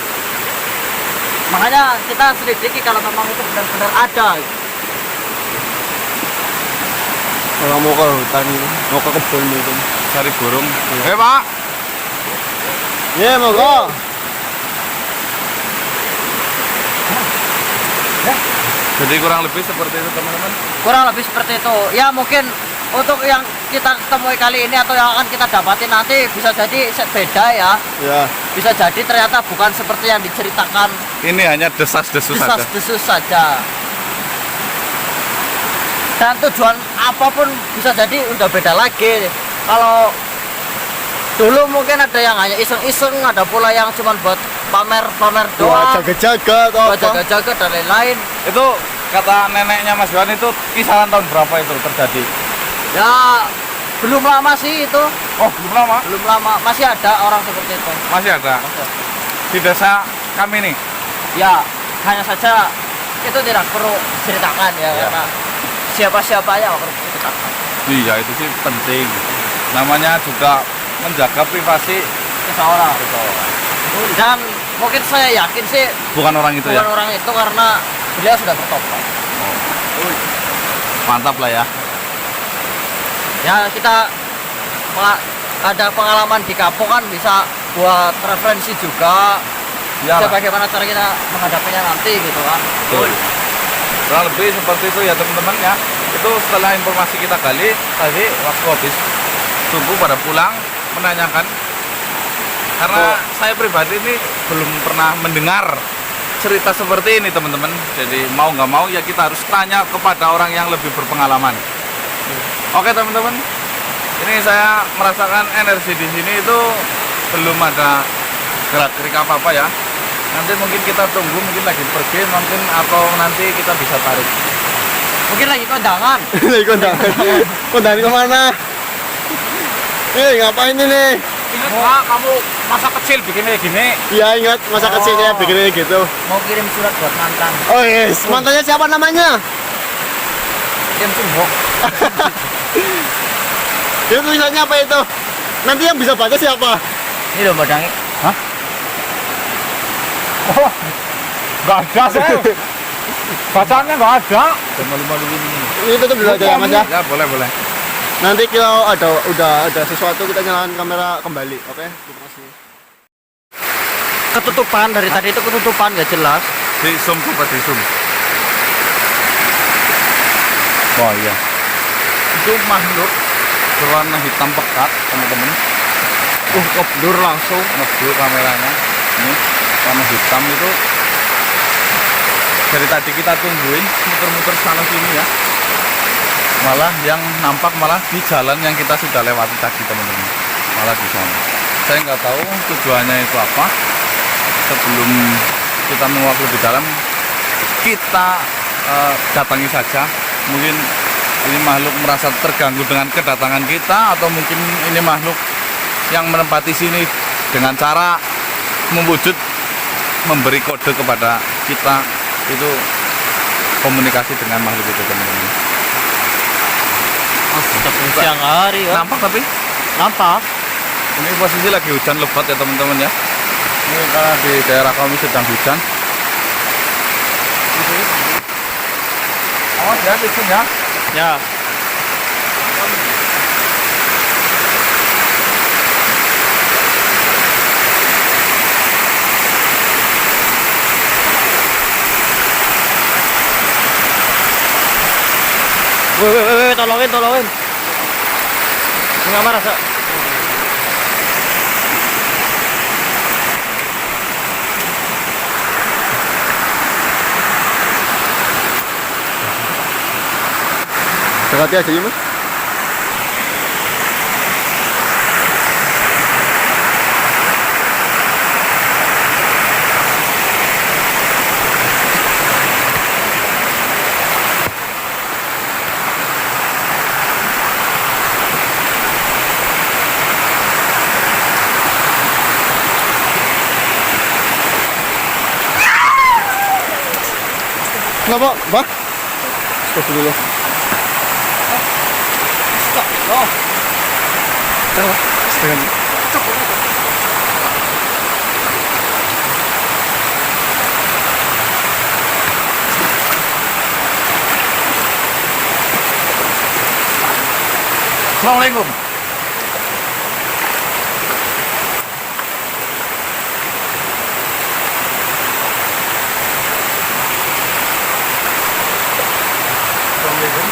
Makanya kita selidiki kalau memang itu benar-benar ada. Kalau mau ke hutan ini, mau ke kebun itu. cari burung. Pak. Ya, monggo. Jadi kurang lebih seperti itu teman-teman. Kurang lebih seperti itu. Ya mungkin untuk yang kita temui kali ini atau yang akan kita dapatin nanti bisa jadi beda ya. Ya. Bisa jadi ternyata bukan seperti yang diceritakan, Ini hanya desas-desus saja. desas-desus saja. Dan tujuan apapun bisa jadi udah beda lagi. Kalau dulu mungkin ada yang hanya iseng-iseng, ada pula yang cuma buat pamer-pamer doang, Jaga-jaga atau buat apa? jaga-jaga dan lain-lain. Itu kata neneknya Mas Yohan itu kisaran tahun berapa itu terjadi? Ya belum lama sih itu, Oh, belum lama. belum lama, masih ada orang seperti itu. Masih ada. Di desa kami nih. Ya hanya saja itu tidak perlu diceritakan ya, Ya. karena siapa-siapa ya perlu diceritakan. Iya, itu sih penting. Namanya juga menjaga privasi Seseorang. Dan mungkin saya yakin sih bukan orang itu ya. bukan orang itu karena beliau sudah bertobat. Mantap lah ya. Ya kita ada pengalaman di kampung kan bisa buat referensi juga. Ya. Bagaimana cara kita menghadapinya nanti gitu kan. Betul. Kurang lebih seperti itu ya teman-teman ya. Itu setelah informasi kita gali tadi waktu habis subuh pada pulang menanyakan, karena saya pribadi ini belum pernah mendengar cerita seperti ini teman-teman. Jadi mau nggak mau ya kita harus tanya kepada orang yang lebih berpengalaman. Oke teman-teman, ini saya merasakan energi di sini itu belum ada gerak-gerik apa-apa ya. Nanti mungkin kita tunggu, mungkin lagi pergi, mungkin atau nanti kita bisa tarik. Mungkin lagi kondangan. Ini kondangan. Kondangan kemana? Ngapain ini? Ingat nggak kamu masa kecil bikinnya gini? Ya ingat masa kecilnya bikinnya gitu. Mau kirim surat buat mantan. Oh yes, mantannya siapa namanya? Kirim sumbok. Itu tulisannya apa itu? Nanti yang bisa baca siapa? Ini loh badangi. Oh, nggak ada saya. Bacaannya nggak ada. Malu-malu ini. Itu tuh dulu aja ya mas ya. Ya boleh boleh. Nanti kalau udah ada sesuatu kita nyalakan kamera kembali, oke? Terima kasih. Ketutupan dari tadi itu ketutupan nggak jelas. Di zoom coba di zoom. Wah iya. Itu makhluk Berwarna hitam pekat teman-teman. keblur langsung. Ngeblur kameranya. Ini warna hitam itu. Dari tadi kita tungguin muter-muter sana sini ya. Malah yang nampak malah di jalan yang kita sudah lewati tadi teman-teman. Malah di sana. Saya nggak tahu tujuannya itu apa. Sebelum kita menguak lebih dalam, kita datangi saja. Mungkin ini makhluk merasa terganggu dengan kedatangan kita, atau mungkin ini makhluk yang menempati sini dengan cara mewujud memberi kode kepada kita. Itu komunikasi dengan makhluk itu teman-teman. Siang hari ya. Nampak tapi Nampak. ini posisi lagi hujan lebat ya teman-teman ya. Ini karena di daerah kami sedang hujan. Oh ya, di sini ya. Ya. Weh, tolongin. Enggak marah, Sa. Dekati aja ya mas. Kenapa? Pak? Stop dulu. Loh, Setengah. Assalamualaikum. Assalamualaikum.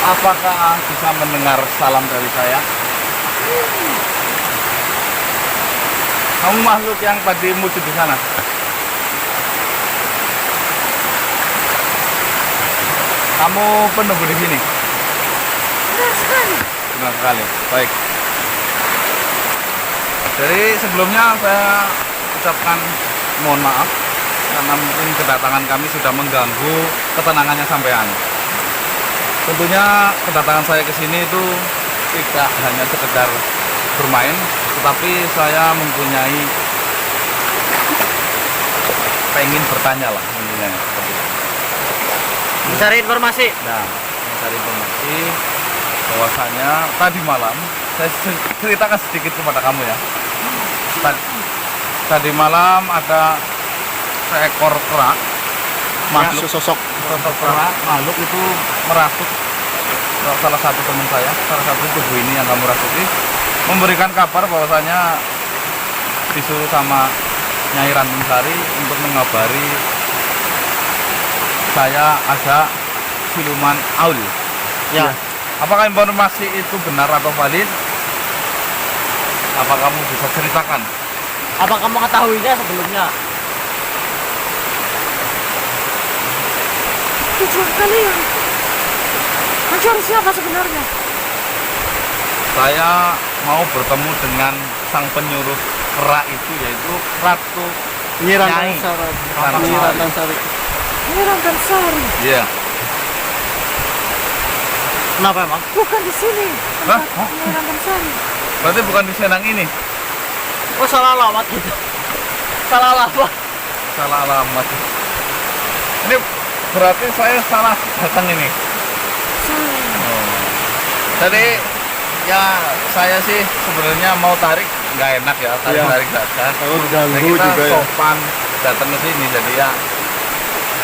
Apakah bisa mendengar salam dari saya? Kamu makhluk yang tadi muncul di sana. Kamu penunggu di sini? Benar sekali. Benar sekali. Baik. Jadi sebelumnya saya ucapkan mohon maaf karena mungkin kedatangan kami sudah mengganggu ketenangannya sampean. Tentunya kedatangan saya ke sini itu tidak hanya sekedar bermain, tetapi saya mempunyai pengen bertanya lah intinya seperti itu. Mencari informasi. Nah, mencari informasi bahwasanya tadi malam saya ceritakan sedikit kepada kamu ya. Tadi malam ada seekor kera, makhluk Sosok kera, makhluk itu merasuk salah satu teman saya, salah satu tubuh ini yang kamu rasuki, memberikan kabar bahwasanya disuruh sama Nyai Rantum Sari untuk mengabari saya ada siluman Aul. Ya. Apakah informasi itu benar atau valid? Apa kamu bisa ceritakan? Apa kamu ketahuinya sebelumnya? Tujuan kalian mencari siapa sebenarnya? Saya mau bertemu dengan sang penyuruh kera itu, yaitu Ratu Nyi Nyai Nyi Ratang Sari. Ini Rantan Sari. Iya. Kenapa emang? Bukan di sini. Hah? Ini Rantan Sari. Berarti bukan di Senang ini. Oh, salah alamat gitu. Salah alamat. Salah alamat. Ini berarti saya salah datang ini. Salah. Jadi ya saya sih sebenarnya mau tarik nggak enak ya, tarik saja. Takut Ya, ganggu kita juga ya. sopan datang ke sini, jadi ya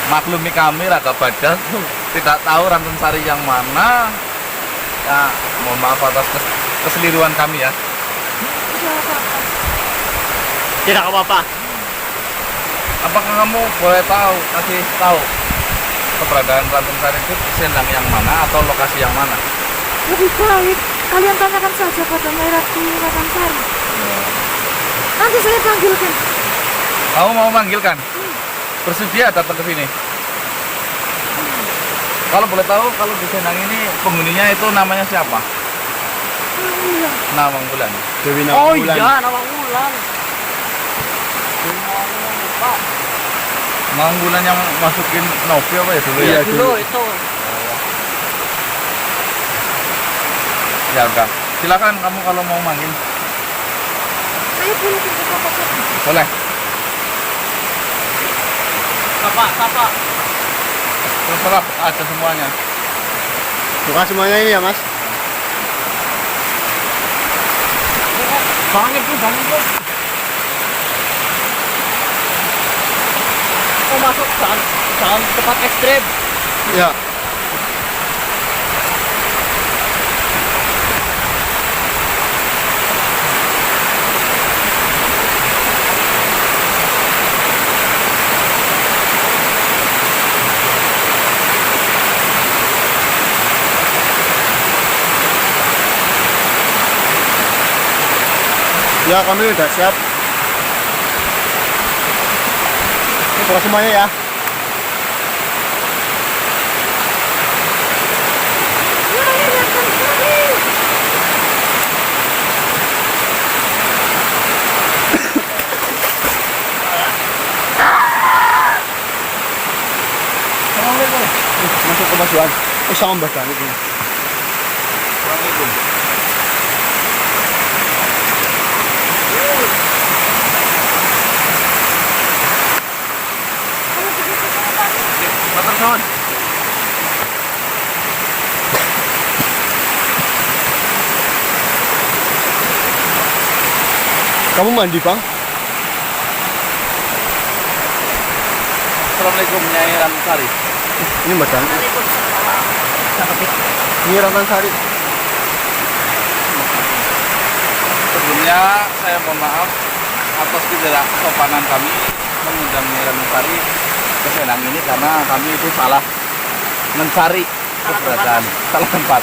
maklumi kami raga badan tidak tahu Rantum Sari yang mana. Ya mohon maaf atas keseliruan kami ya. Tidak apa-apa. Tidak apa-apa. Apakah kamu boleh kasih tahu keberadaan Rantum Sari itu di Sendang yang mana atau lokasi yang mana? Lebih baik kalian tanyakan saja pada Nyai Ratu Rantan Sari. Nanti saya panggilkan. Kamu mau manggilkan? Bersedia datang ke sini? Kalau boleh tahu, kalau di Sendang ini penghuninya itu namanya siapa? Iya. Nawang Bulan. Dewi Oh Nawang Wulan. iya, nama Wulan. Pak, Nawang Bulan yang masukin Novi apa ya dulu ya? Iya. dulu itu. Ya udah. Silakan kamu kalau mau manggil. Saya boleh pinjam apa saja. Boleh. Apa? Terserah aja semuanya. Buka semuanya ini ya mas. Bangun tuh. Oh, masuk jangan tempat ekstrim. Ya. Ya kami udah siap. Ini buka semuanya ya. Nyai Rantan Sari. Masuk ke Mas Wan. Sama Mbak Dani ini. Assalamualaikum. Matur nuwun. Kamu mandi bang? Assalamualaikum Nyai Rantum Sari. Ini Mbak Dani. Ini Ratang Sari. Sebelumnya saya mohon maaf atas ketidaksopanan kami mengundang Nyai Rantum Sari ke Senang ini karena kami itu salah mencari keberadaan. Salah tempat.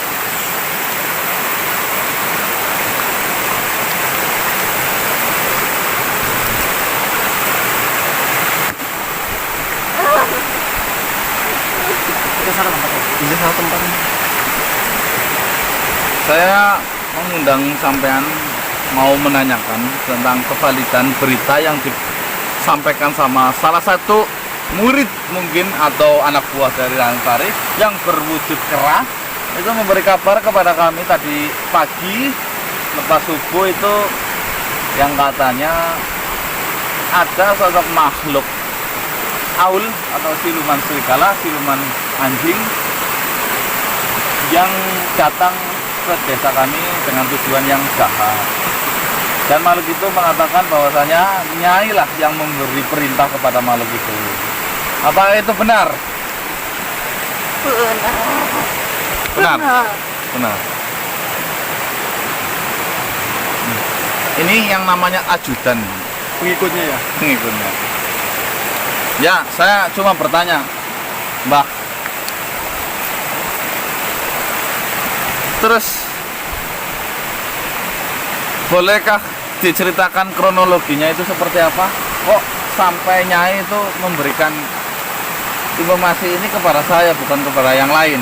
Iya salah tempat. Saya mengundang sampean mau menanyakan tentang kevalidan berita yang disampaikan sama salah satu murid mungkin atau anak buah dari Lantari yang berwujud kera itu memberi kabar kepada kami tadi pagi lepas subuh itu yang katanya ada sosok makhluk aul atau siluman serigala, siluman anjing yang datang ke desa kami dengan tujuan yang jahat. Dan makhluk itu mengatakan bahwasanya Nyai lah yang memberi perintah kepada makhluk itu. Apa itu benar? Benar. Benar. Ini yang namanya ajudan, Pengikutnya ya. pengikutnya. Ya, saya cuma bertanya, Mbah. Terus bolehkah diceritakan kronologinya itu seperti apa? Kok sampai Nyai itu memberikan informasi ini kepada saya bukan kepada yang lain?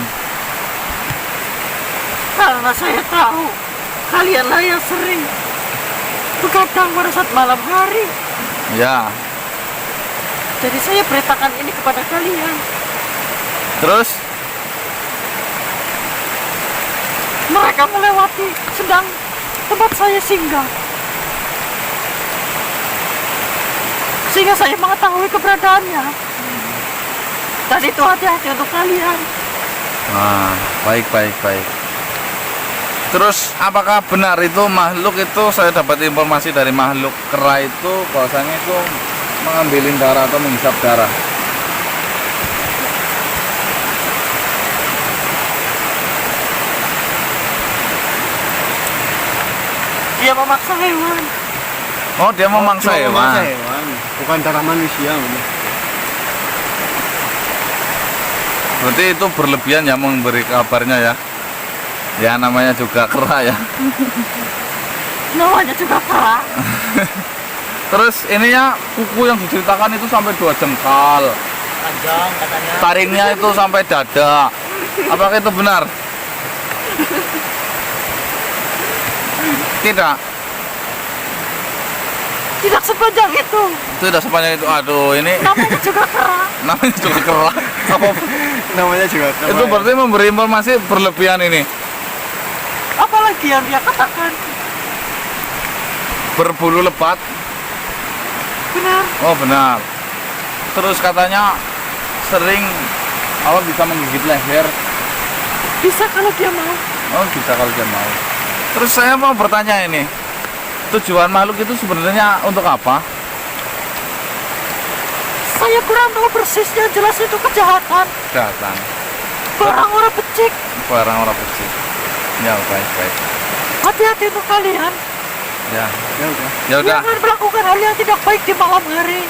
Karena saya tahu kalianlah yang sering begadang pada saat malam hari. Ya. Jadi saya perintahkan ini kepada kalian. Terus Mereka melewati sedang tempat saya singgah. Sehingga saya mengetahui keberadaannya. Dan itu hati-hati untuk kalian. nah, baik. Terus apakah benar itu makhluk itu, saya dapat informasi dari makhluk kera itu bahwasanya itu mengambilin darah atau menghisap darah? Dia memaksa hewan. Oh, dia memangsa hewan. Bukan darah manusia. Berarti itu berlebihan ya memberi kabarnya ya. Ya namanya juga kera ya. Namanya juga kera. Terus ininya kuku yang diceritakan itu sampai 2 jengkal. Panjang katanya. Taringnya itu sampai dada. Apakah itu benar? Tidak. Tidak sepanjang itu. Tidak sepanjang itu. Aduh, ini Namanya juga kera. namanya juga kera. Apa? Namanya juga. Itu berarti memberi informasi berlebihan ini. Apalagi yang dia katakan. Berbulu lebat. Benar. Oh, benar. Terus katanya sering apa bisa menggigit leher. Bisa kalau dia mau. Oh, bisa kalau dia mau. Terus saya mau bertanya ini. Tujuan makhluk itu sebenarnya untuk apa? Saya kurang tahu persisnya, jelas itu kejahatan. Datang. Orang-orang becik. Orang-orang kecil. Ya, baik. Hati-hati untuk kalian. Ya. Ya udah. Ya udah. Jangan melakukan hal yang tidak baik di malam hari.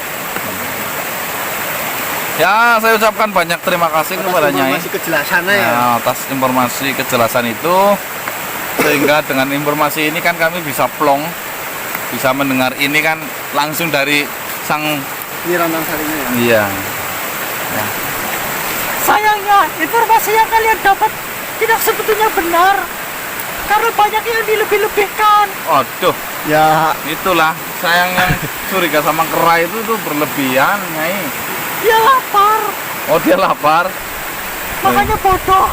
Ya, saya ucapkan banyak terima kasih kepada Nyai. Masih kejelasannya ya. Nah, atas informasi kejelasan itu, sehingga dengan informasi ini kan kami bisa plong, bisa mendengar ini kan langsung dari sang. Ini rantang sarinya ya. Iya. Sayangnya, informasi yang kalian dapat tidak sebetulnya benar. Karena banyak yang dilebih-lebihkan. Aduh, Ya, itulah sayangnya curiga sama kera itu tuh berlebihan, Nyai. Dia lapar, Oh, dia lapar. makanya bodoh.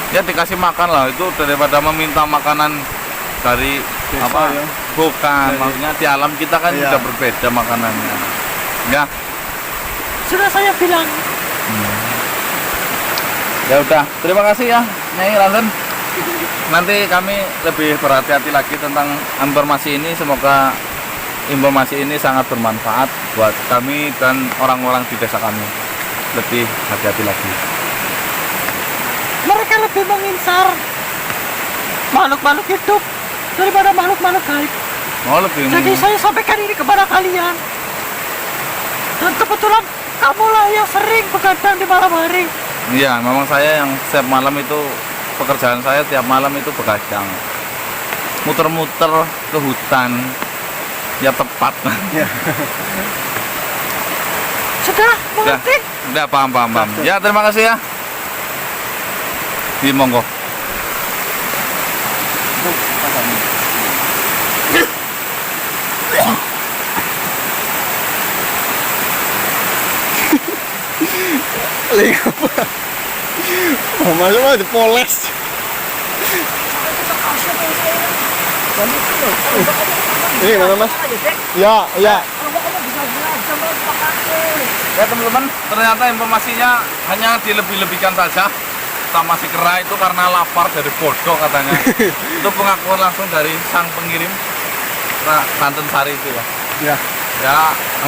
Ya dikasih makan lah, itu daripada meminta makanan dari Desa, apa? ya. Bukan, Dari- maksudnya di alam kita kan Iya. sudah berbeda makanannya. Ya, Sudah saya bilang, ya udah. Terima kasih ya, Nyai Ranten. Nanti kami lebih berhati-hati lagi tentang informasi ini. Semoga informasi ini sangat bermanfaat buat kami dan orang-orang di desa kami. Lebih hati-hati lagi. mereka lebih menginsar makhluk-makhluk hidup daripada makhluk-makhluk gaib. Oh, lebih. Jadi saya sampaikan ini kepada kalian. Dan kebetulan kamulah yang sering begadang di malam hari. Iya, memang saya yang setiap malam itu pekerjaan saya tiap malam itu begadang, muter-muter ke hutan, ya tepat. Sudah mengerti? Udah paham. Ya terima kasih ya. Di monggo. Lagi apa? Mama cuma dipoles. Ini mana mas? Ya. Ya teman-teman, ternyata informasinya hanya dilebih-lebihkan saja. Kita masih kera itu karena lapar dari bodoh katanya. Itu pengakuan langsung dari sang pengirim Ranten Sari itu ya. Ya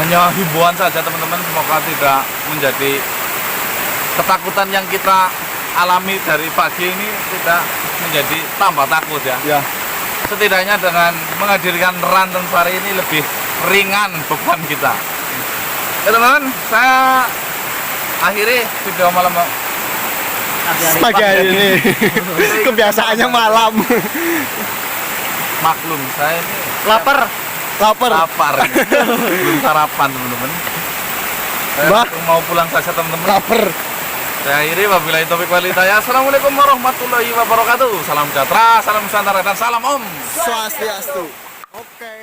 hanya himbauan saja teman-teman, semoga tidak menjadi ketakutan yang kita alami dari pagi ini tidak menjadi tambah takut ya. Setidaknya dengan menghadirkan Ranten Sari ini lebih ringan beban kita. Ya teman-teman, saya akhiri video malam Pagi hari ini kebiasaannya malam. maklum saya ini Lapar. belum sarapan teman-teman. Saya Bah. langsung mau pulang saja teman-teman. Lapar. Saya akhiri wabillahi taufiq wal hidayah. Assalamualaikum warahmatullahi wabarakatuh. Salam sejahtera, salam nusantara dan salam Om Swastiastu. Oke.